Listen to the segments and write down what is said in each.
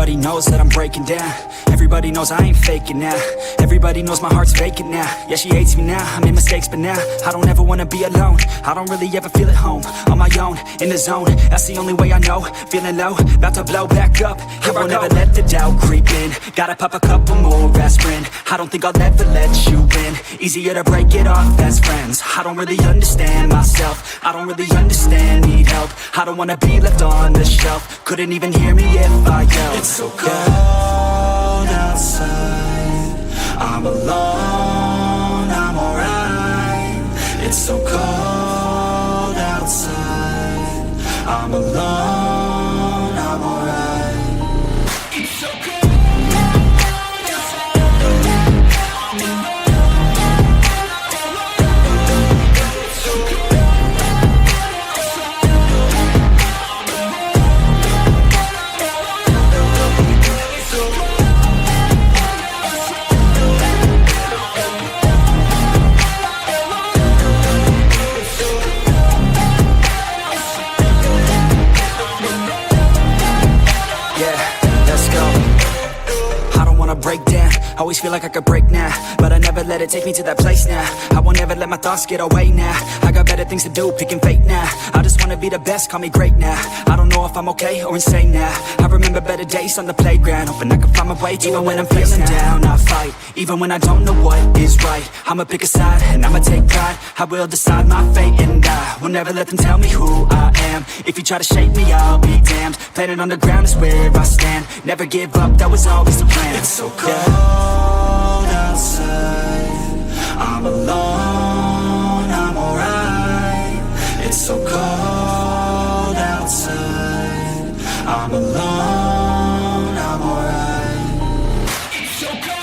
Everybody knows that I'm breaking down. Everybody knows I ain't faking now. Everybody knows my heart's vacant now. Yeah, she hates me now, I made mistakes but now I don't ever wanna be alone. I don't really ever feel at home. On my own, in the zone, that's the only way I know. Feeling low, about to blow back up. I won't ever let the doubt creep in. Gotta pop a couple more aspirin. I don't think I'll ever let you in. Easier to break it off as friends. I don't really understand myself. I don't really understand, need help. I don't wanna be left on the shelf. Couldn't even hear me if I yelled. It's so cold outside, I'm alone, I'm alright. It's so cold outside, I'm alone, I'm alright. It's so cold. Break down, always feel like I could break now, but I never let it take me to that place now. I won't ever let my thoughts get away now. I got better things to do, picking fate now. I just wanna be the best, call me great now. I don't know if I'm okay or insane now. I remember better days on the playground, hoping I can find my way. Even when I'm feeling down, I fight. Even when I don't know what is right, I'ma pick a side and I'ma take pride. I will decide my fate and I will never let them tell me who I am. If you try to shake me, I'll be damned. Planet on the ground is where I stand. Never give up, that was always the plan. It's so cold outside, I'm alone, I'm alright. It's so cold outside, I'm alone, I'm alright. It's so cold.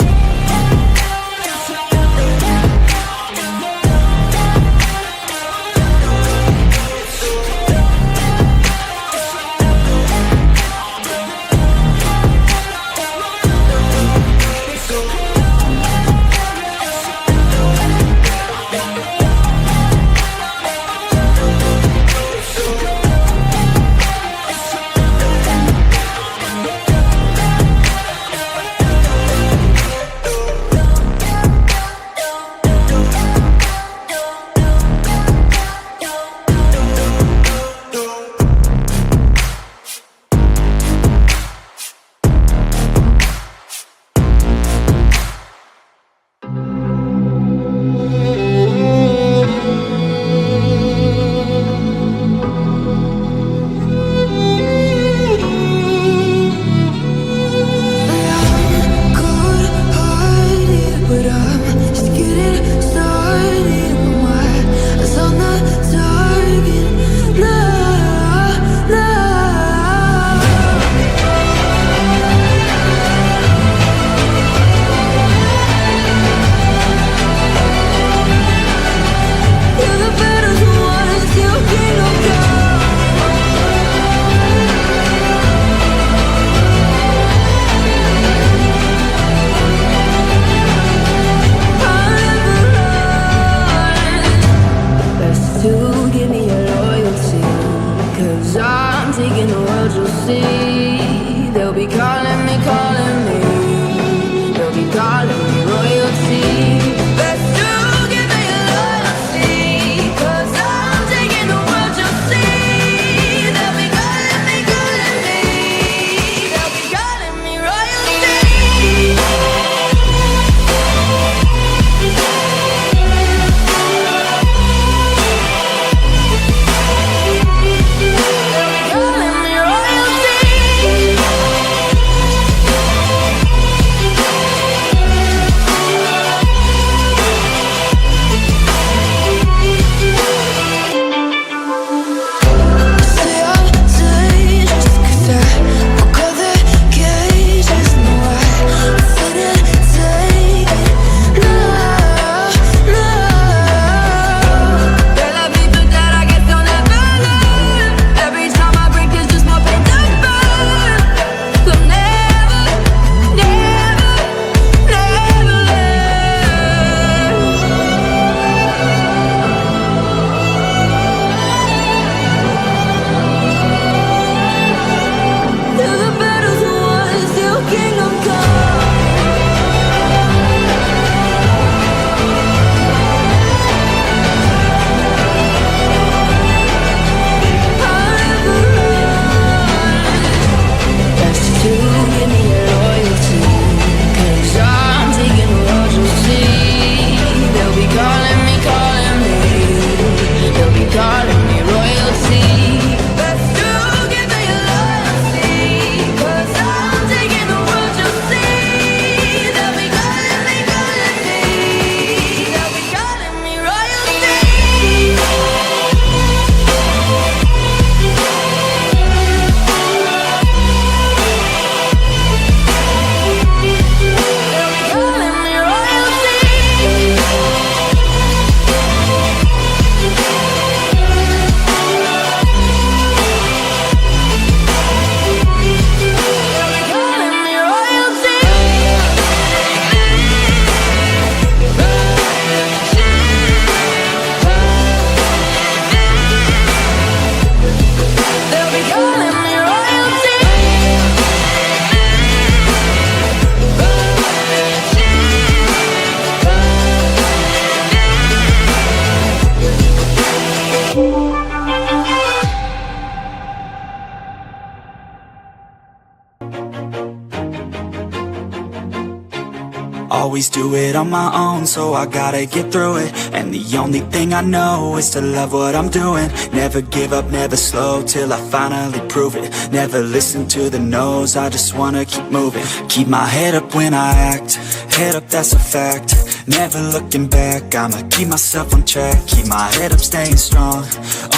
Always do it on my own, so I gotta get through it. And the only thing I know is to love what I'm doing. Never give up, never slow, till I finally prove it. Never listen to the no's, I just wanna keep moving. Keep my head up when I act, head up, that's a fact. Never looking back, I'ma keep myself on track. Keep my head up, staying strong,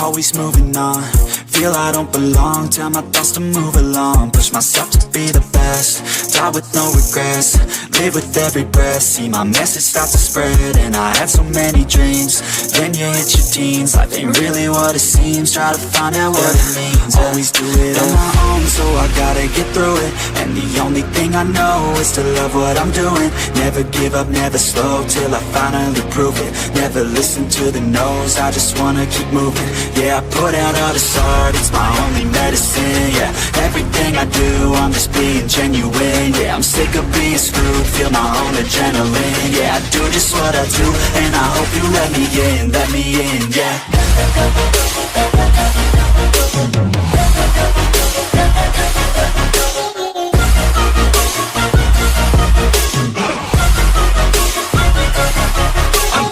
always moving on. Feel I don't belong, tell my thoughts to move along. Push myself to be the best, die with no regrets. Live with every breath, see my message start to spread. And I had so many dreams, then you hit your teens. Life ain't really what it seems, try to find out what it means. Always do it on my own, so I gotta get through it. And the only thing I know is to love what I'm doing. Never give up, never slow, till I finally prove it. Never listen to the no's, I just wanna keep moving. Yeah, I put out all this art, it's my only medicine. Yeah, everything I do, I'm just being genuine. Yeah, I'm sick of being screwed, feel my own adrenaline. Yeah, I do just what I do, and I hope you let me in, yeah.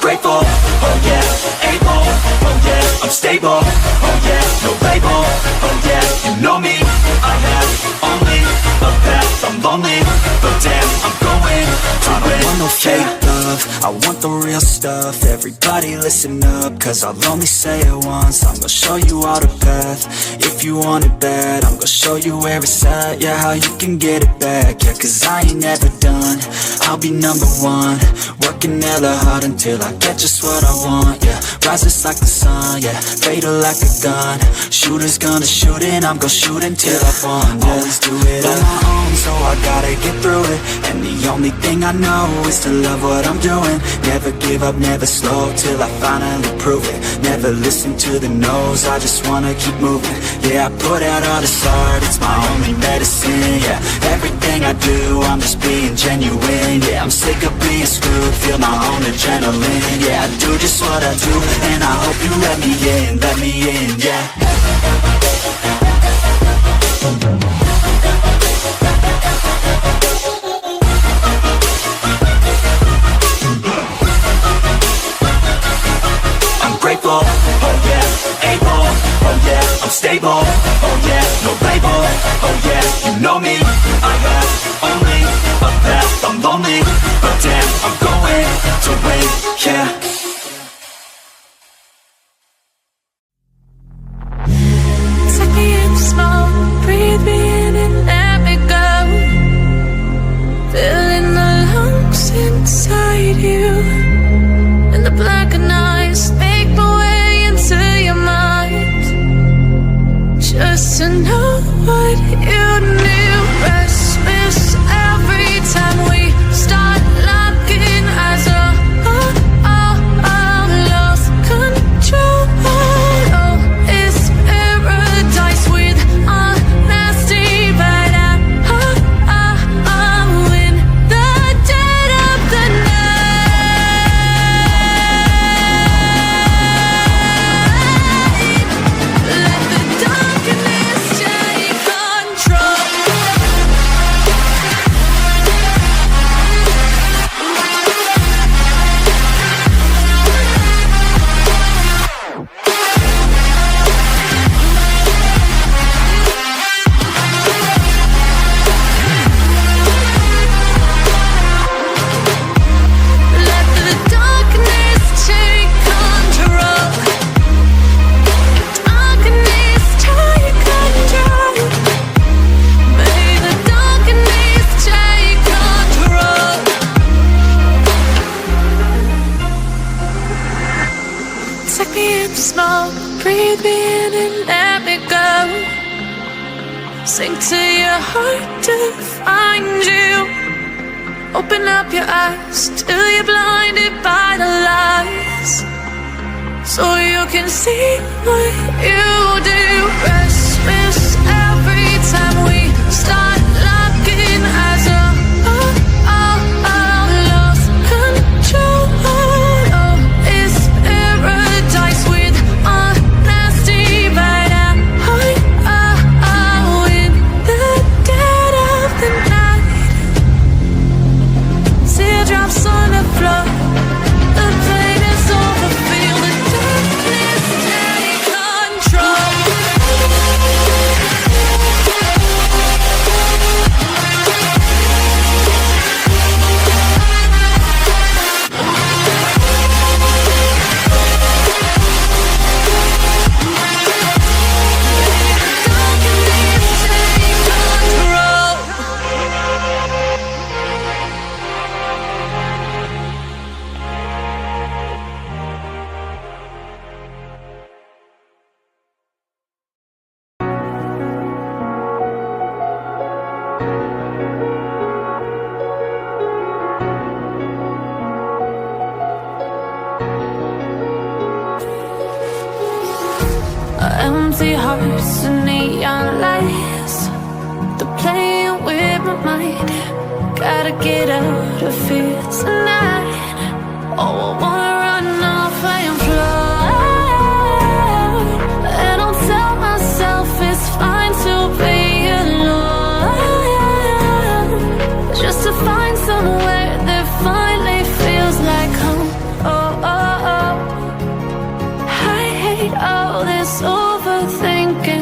Grateful, oh yeah, able, oh yeah, I'm stable, oh yeah, no label, oh yeah, you know me, I have only a path, I'm lonely, but damn, I'm going to win. I don't want no fake love, I want the real stuff. Everybody listen up, cause I'll only say it once. I'm gonna show you all the path, if you want it bad. I'm gonna show you where it's at, yeah, how you can get it back. Yeah, cause I ain't never done, I'll be number one. Working hella hard until I get just what I want, yeah. Rises like the sun, yeah, fatal like a gun. Shooter's gonna shoot and I'm gonna shoot until I've won, yeah. Always do it on my own, so I gotta get through it. And the only thing I know is to love what I'm doing. Never give up, never slow, till I finally prove it. Never listen to the no's, I just wanna keep moving. Yeah, I put out all this art, it's my only medicine. Yeah, everything I do, I'm just being genuine. Yeah, I'm sick of being screwed, feel my own adrenaline. Yeah, I do just what I do, and I hope you let me in, yeah. I'm grateful, oh yeah, able, oh yeah, I'm stable, oh yeah, no label, oh yeah, you know me, I have only a path, I'm lonely, but damn, I'm going to win, yeah. Take me in small, breathe me in and let me go. Filling the lungs inside you, and the blackened eyes make my way into your mind. Just to know what you knew. Restless every time we start locking eyes. Lost control. Oh, it's paradise with honesty, but I'm in the dead of the night. Let the darkness take control. Let the darkness take control. Darkness take control. May the darkness take control. Take me in small, breathe me in and let me go. Sink to your heart to find you. Open up your eyes till you're blinded by the lies, so you can see what you do. Restless every time we start locking eyes. Lost control. Oh, it's paradise with honesty, but I'm in the dead of the night. Teardrops hearts and neon lights. They're playing with my mind. Gotta get out of here tonight. Oh, I wanna run off and fly. And I'll tell myself it's fine to be alone, just to find somewhere that finally feels like home. Oh, oh, oh. I hate all this overthinking.